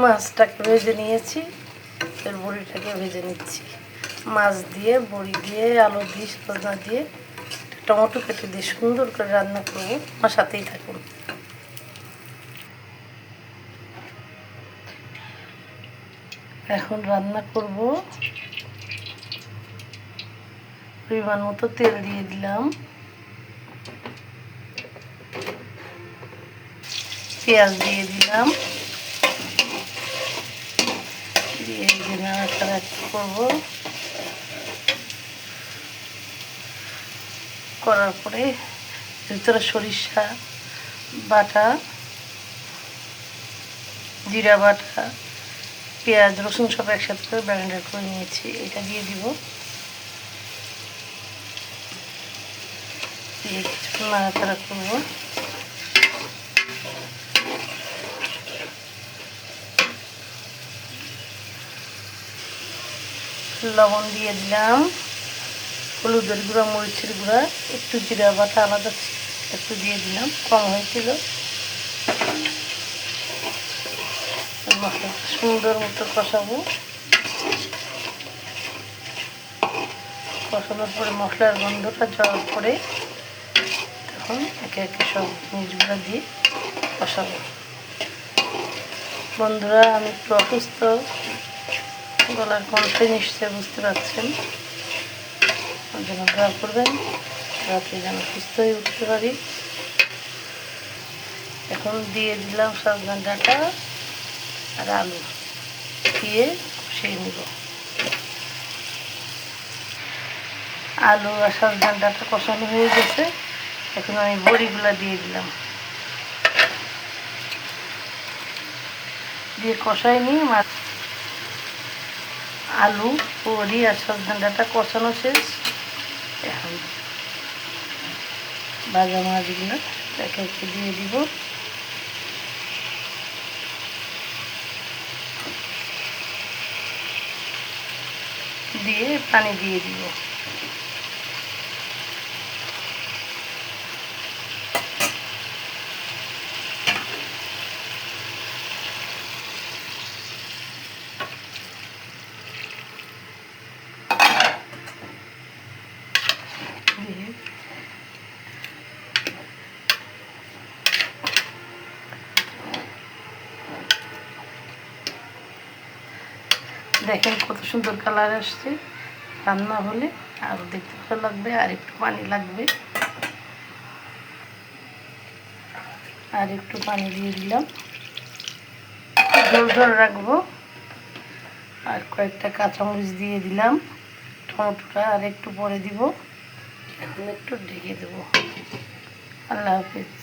মাছটাকে ভেজে নিয়েছি, এর বড়িটাকে ভেজে নিচ্ছি। মাছ দিয়ে, বড়ি দিয়ে, আলু দিয়ে, সজনা দিয়ে, টমেটো কেটে দিয়ে সুন্দর করে রান্না করবো। আমার সাথেই থাকুন। এখন রান্না করব। পরিমাণ মতো তেল দিয়ে দিলাম, পেঁয়াজ দিয়ে দিলাম, দিয়ে নাড়াচাড়া করবো। করার পরে ভিতরে সরিষা বাটা, জিরা বাটা, পেঁয়াজ রসুন সব একসাথে করে ব্লেন্ডার করে নিয়েছি, এটা দিয়ে দিব। দিয়ে কিছুক্ষণ নাড়াচাড়া করবো। লবণ দিয়ে দিলাম, হলুদের গুঁড়া, মরিচের গুঁড়া, একটু জিরা বাটা আলাদা একটু দিয়ে দিলাম, কম হয়েছিল। সুন্দর মতো কষাবো। কষানোর পরে মশলার গন্ধটা যাওয়ার পরে তখন একে একে সব জিনিসগুলো দিয়ে কষাবো। বন্ধুরা, আমি একটু অসুস্থ, গলার কণ্ঠে নিশ্চয় বুঝতে পারছেন। যেন দোয়া করবেন, রাতে যেন সুস্থ হয়ে উঠতে পারি। এখন দিয়ে দিলাম সজনা ডাঁটা আর আলু দিয়ে কষিয়ে নিব। আলু আর সজনা ডাঁটা কষানো হয়ে গেছে, এখন আমি বড়িগুলো দিয়ে দিলাম, দিয়ে কষাই নিয়ে মাছ, আলু, বড়ি আর সজনা ডাঁটা কষানো শেষ। এখন ভাজা মাছগুলো একে একে দিয়ে দিব। দিয়ে পানি দিয়ে দিব। দেখেন কত সুন্দর কালার আসছে। রান্না হলে আরও দেখতে ভালো লাগবে, আর একটু পানি লাগবে, আর একটু পানি দিয়ে দিলাম, ঝোল ঝোল রাখবো। আর কয়েকটা কাঁচামরিচ দিয়ে দিলাম, টমেটোটা আর একটু পরে দিব। এখন একটু ঢেকে দেবো। আল্লাহ হাফেজ।